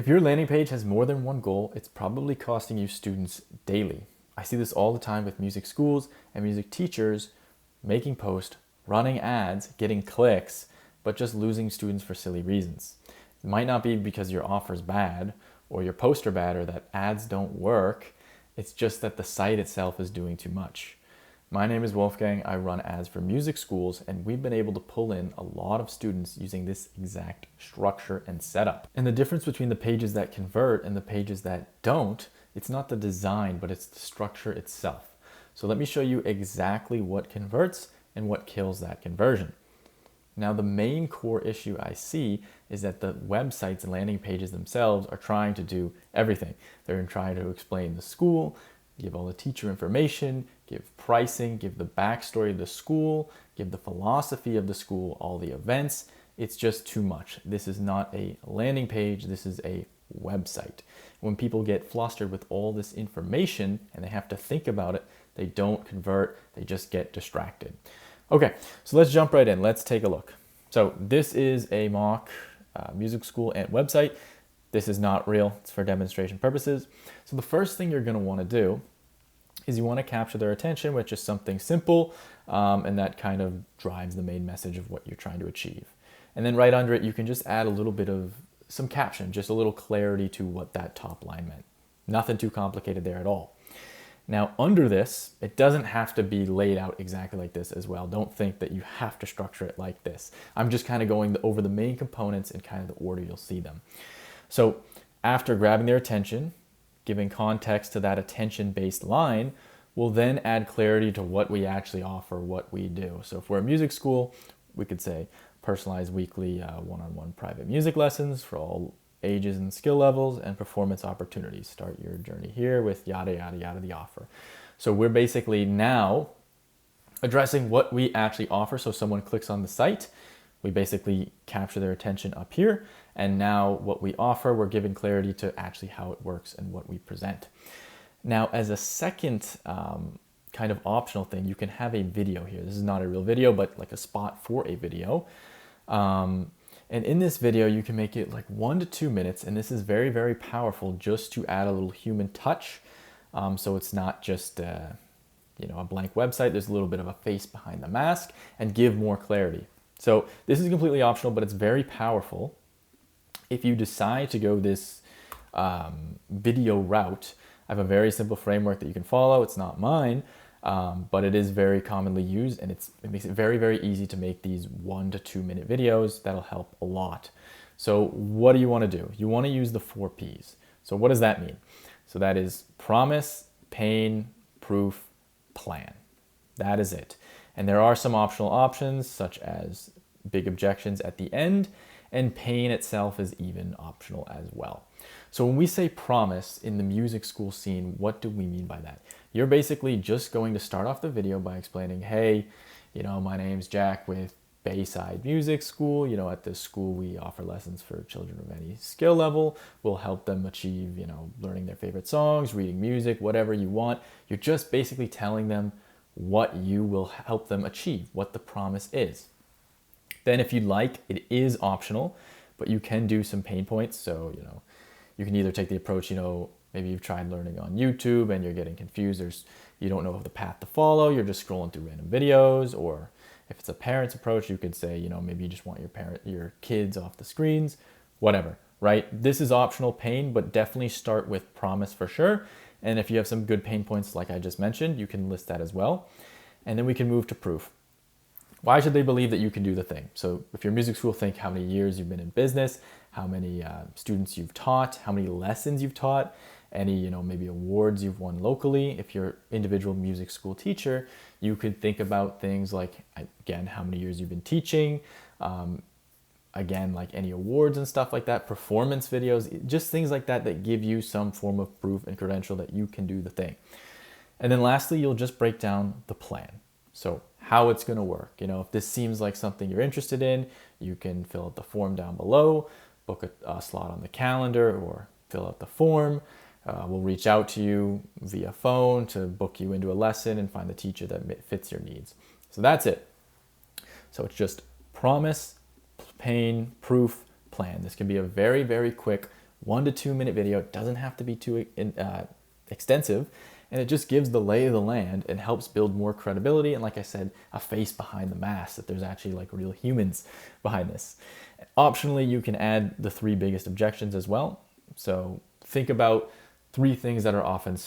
If your landing page has more than one goal, it's probably costing you students daily. I see this all the time with music schools and music teachers making posts, running ads, getting clicks, but just losing students for silly reasons. It might not be because your offer's bad or your posts are bad or that ads don't work. It's just that the site itself is doing too much. My name is Wolfgang. I run ads for music schools, and we've been able to pull in a lot of students using this exact structure and setup. And the difference between the pages that convert and the pages that don't, it's not the design, but it's the structure itself. So let me show you exactly what converts and what kills that conversion. Now, the main core issue I see is that the websites and landing pages themselves are trying to do everything. They're trying to explain the school, give all the teacher information, give pricing, give the backstory of the school, give the philosophy of the school, all the events. It's just too much. This is not a landing page, this is a website. When people get flustered with all this information and they have to think about it, they don't convert, they just get distracted. Okay, so let's jump right in. Let's take a look. So this is a mock music school and website. This is not real, it's for demonstration purposes. So the first thing you're gonna wanna do is you wanna capture their attention with just something simple, and that kind of drives the main message of what you're trying to achieve. And then right under it, you can just add a little bit of some caption, just a little clarity to what that top line meant. Nothing too complicated there at all. Now under this, it doesn't have to be laid out exactly like this as well. Don't think that you have to structure it like this. I'm just kind of going over the main components in kind of the order you'll see them. So after grabbing their attention, giving context to that attention-based line, we'll then add clarity to what we actually offer, what we do. So if we're a music school, we could say personalized weekly one-on-one private music lessons for all ages and skill levels and performance opportunities. Start your journey here with yada, yada, yada, the offer. So we're basically now addressing what we actually offer. So someone clicks on the site, we basically capture their attention up here. And now what we offer, we're giving clarity to actually how it works and what we present. Now, as a second kind of optional thing, you can have a video here. This is not a real video, but like a spot for a video. And in this video, you can make it like 1 to 2 minutes. And this is very, very powerful just to add a little human touch. So it's not just a blank website. There's a little bit of a face behind the mask and give more clarity. So this is completely optional, but it's very powerful. If you decide to go this video route, I have a very simple framework that you can follow. It's not mine, but it is very commonly used, and it makes it very, very easy to make these 1 to 2 minute videos. That'll help a lot. So what do you want to do? You want to use the 4 Ps. So what does that mean? So that is promise, pain, proof, plan. That is it. And there are some optional options such as big objections at the end, and pain itself is even optional as well. So when we say promise in the music school scene, what do we mean by that? You're basically just going to start off the video by explaining, hey, my name's Jack with Bayside Music School. At this school, we offer lessons for children of any skill level. We'll help them achieve, learning their favorite songs, reading music, whatever you want. You're just basically telling them what you will help them achieve, what the promise is. Then if you'd like, it is optional, but you can do some pain points. So, you can either take the approach, maybe you've tried learning on YouTube and you're getting confused. You don't know the path to follow. You're just scrolling through random videos. Or if it's a parent's approach, you could say, maybe you just want your kids off the screens, whatever, right? This is optional pain, but definitely start with promise for sure. And if you have some good pain points, like I just mentioned, you can list that as well. And then we can move to proof. Why should they believe that you can do the thing? So if you're a music school, think how many years you've been in business, how many students you've taught, how many lessons you've taught, any, maybe awards you've won locally. If you're an individual music school teacher, you could think about things like, again, how many years you've been teaching, again, like any awards and stuff like that, performance videos, just things like that that give you some form of proof and credential that you can do the thing. And then lastly, you'll just break down the plan. So how it's going to work. If this seems like something you're interested in, you can fill out the form down below, book a slot on the calendar, or fill out the form. We'll reach out to you via phone to book you into a lesson and find the teacher that fits your needs. So that's it. So it's just promise, pain, proof, plan. This can be a very, very quick 1 to 2 minute video. It doesn't have to be too extensive, and it just gives the lay of the land and helps build more credibility and, like I said, a face behind the mask, that there's actually like real humans behind this. Optionally, you can add the 3 biggest objections as well. So think about 3 things that are often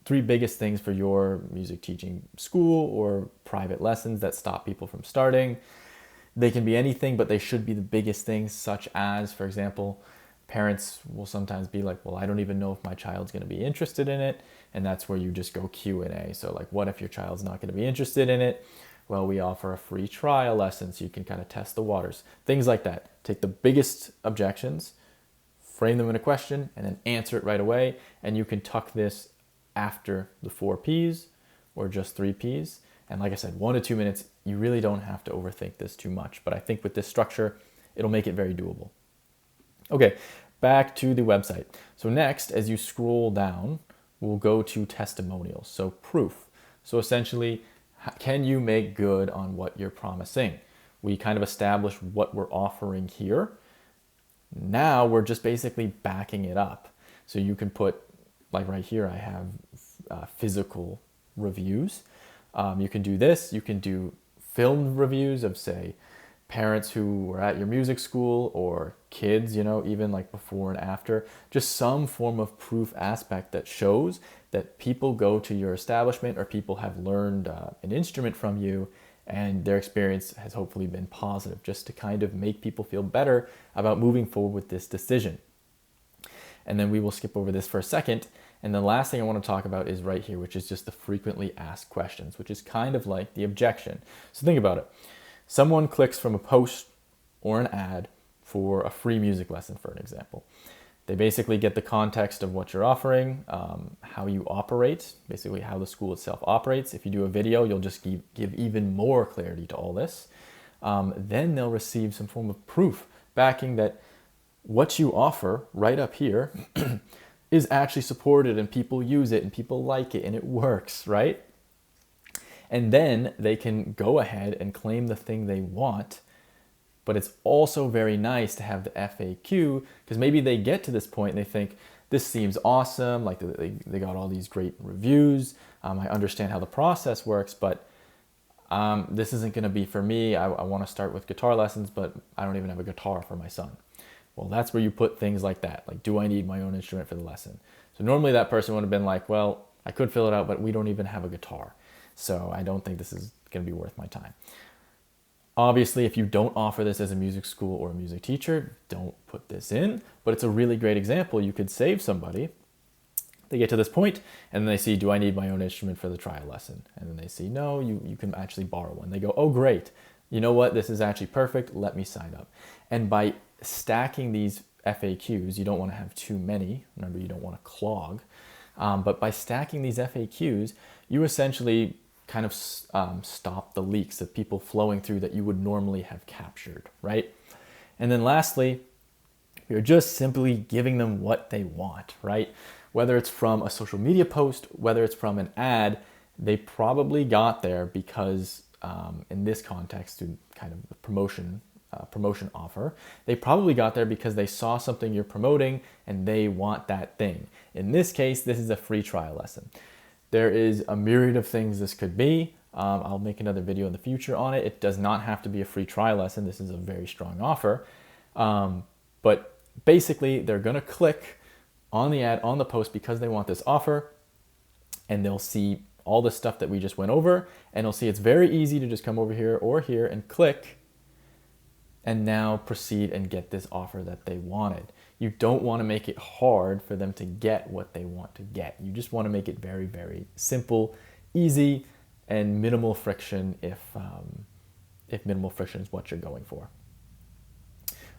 3 biggest things for your music teaching school or private lessons that stop people from starting. They can be anything, but they should be the biggest things, such as, for example, parents will sometimes be like, well, I don't even know if my child's going to be interested in it. And that's where you just go Q&A. So like, what if your child's not going to be interested in it? Well, we offer a free trial lesson so you can kind of test the waters. Things like that. Take the biggest objections, frame them in a question, and then answer it right away. And you can tuck this after the 4 Ps or just 3 Ps. And like I said, 1 to 2 minutes, you really don't have to overthink this too much. But I think with this structure, it'll make it very doable. Okay, back to the website. So next, as you scroll down, we'll go to testimonials, so proof. So essentially, can you make good on what you're promising? We kind of established what we're offering here. Now we're just basically backing it up. So you can put, like right here, I have physical reviews. You can do this. You can do film reviews of, say, parents who were at your music school or kids, even like before and after. Just some form of proof aspect that shows that people go to your establishment or people have learned an instrument from you and their experience has hopefully been positive, just to kind of make people feel better about moving forward with this decision. And then we will skip over this for a second. And the last thing I want to talk about is right here, which is just the frequently asked questions, which is kind of like the objection. So think about it. Someone clicks from a post or an ad for a free music lesson, for an example. They basically get the context of what you're offering, how you operate, basically how the school itself operates. If you do a video, you'll just give even more clarity to all this. Then they'll receive some form of proof backing that what you offer right up here is actually supported and people use it and people like it and it works, right? And then they can go ahead and claim the thing they want. But it's also very nice to have the FAQ, because maybe they get to this point and they think, this seems awesome, like they got all these great reviews. I understand how the process works, but this isn't going to be for me. I want to start with guitar lessons, but I don't even have a guitar for my son. Well, that's where you put things like that. Like, do I need my own instrument for the lesson? So normally that person would have been like, well, I could fill it out, but we don't even have a guitar. So I don't think this is going to be worth my time. Obviously, if you don't offer this as a music school or a music teacher, don't put this in, but it's a really great example. You could save somebody. They get to this point and then they see, do I need my own instrument for the trial lesson? And then they see, no, you can actually borrow one. They go, oh, great. You know what? This is actually perfect. Let me sign up. And by stacking these FAQs, you don't want to have too many. Remember, you don't want to clog. But by stacking these FAQs, you essentially kind of stop the leaks of people flowing through that you would normally have captured, right? And then lastly, you're just simply giving them what they want, right? Whether it's from a social media post, whether it's from an ad, they probably got there because in this context, to kind of the promotion offer, they probably got there because they saw something you're promoting and they want that thing. In this case, this is a free trial lesson. There is a myriad of things this could be. I'll make another video in the future on it. It does not have to be a free trial lesson. This is a very strong offer. But basically, they're going to click on the ad, on the post, because they want this offer, and they'll see all the stuff that we just went over, and they'll see it's very easy to just come over here or here and click, and now proceed and get this offer that they wanted. You don't want to make it hard for them to get what they want to get. You just want to make it very, very simple, easy, and minimal friction if minimal friction is what you're going for.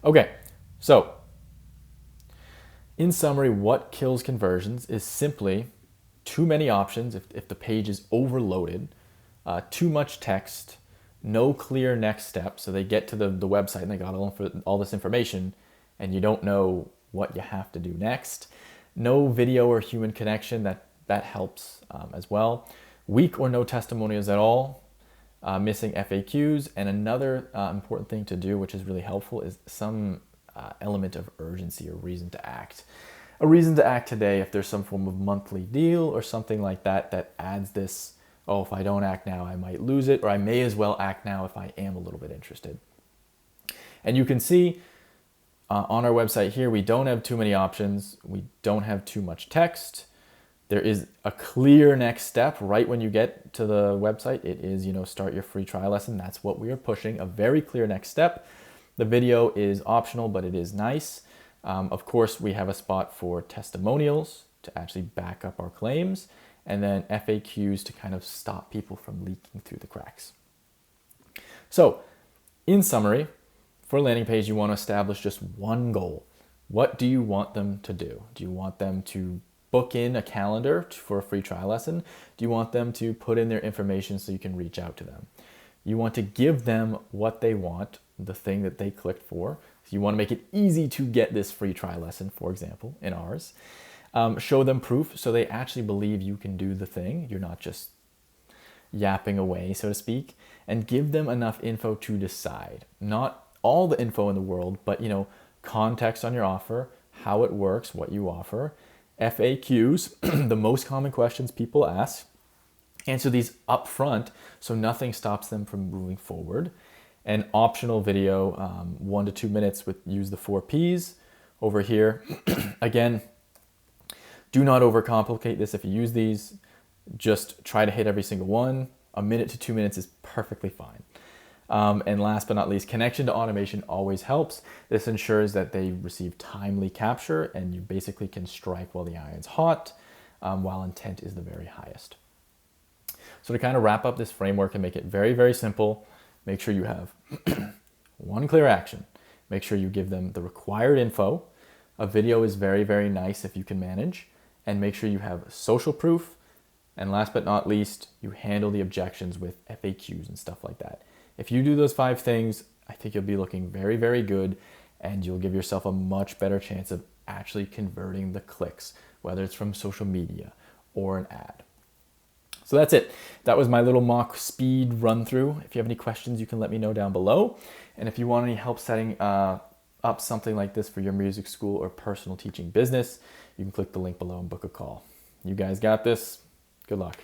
Okay, so in summary, what kills conversions is simply too many options if the page is overloaded, too much text, no clear next step. So they get to the website and they got all this information and you don't know what you have to do next. No video or human connection, that helps as well. Weak or no testimonials at all. Missing FAQs. And another important thing to do, which is really helpful, is some element of urgency or reason to act. a reason to act today if there's some form of monthly deal or something like that that adds this, oh, if I don't act now, I might lose it, or I may as well act now if I am a little bit interested. And you can see on our website here, we don't have too many options. We don't have too much text. There is a clear next step right when you get to the website. It is, start your free trial lesson. That's what we are pushing, a very clear next step. The video is optional, but it is nice. Of course, we have a spot for testimonials to actually back up our claims, and then FAQs to kind of stop people from leaking through the cracks. So, in summary, for a landing page, you want to establish just one goal. What do you want them to do? Do you want them to book in a calendar for a free trial lesson? Do you want them to put in their information so you can reach out to them? You want to give them what they want, the thing that they clicked for. So you want to make it easy to get this free trial lesson, for example, in ours. Show them proof so they actually believe you can do the thing. You're not just yapping away, so to speak. And give them enough info to decide. Not all the info in the world, but context on your offer, how it works, what you offer, FAQs, the most common questions people ask. Answer these up front so nothing stops them from moving forward. An optional video, 1 to 2 minutes with use the 4 Ps over here. Again, do not overcomplicate this if you use these. Just try to hit every single one. 1 minute to 2 minutes is perfectly fine. And last but not least, connection to automation always helps. This ensures that they receive timely capture and you basically can strike while the iron's hot, while intent is the very highest. So to kind of wrap up this framework and make it very, very simple, make sure you have one clear action. Make sure you give them the required info. A video is very, very nice if you can manage. And make sure you have social proof. And last but not least, you handle the objections with FAQs and stuff like that. If you do those 5 things, I think you'll be looking very, very good, and you'll give yourself a much better chance of actually converting the clicks, whether it's from social media or an ad. So that's it. That was my little mock speed run through. If you have any questions, you can let me know down below. And if you want any help setting up something like this for your music school or personal teaching business, you can click the link below and book a call. You guys got this. Good luck.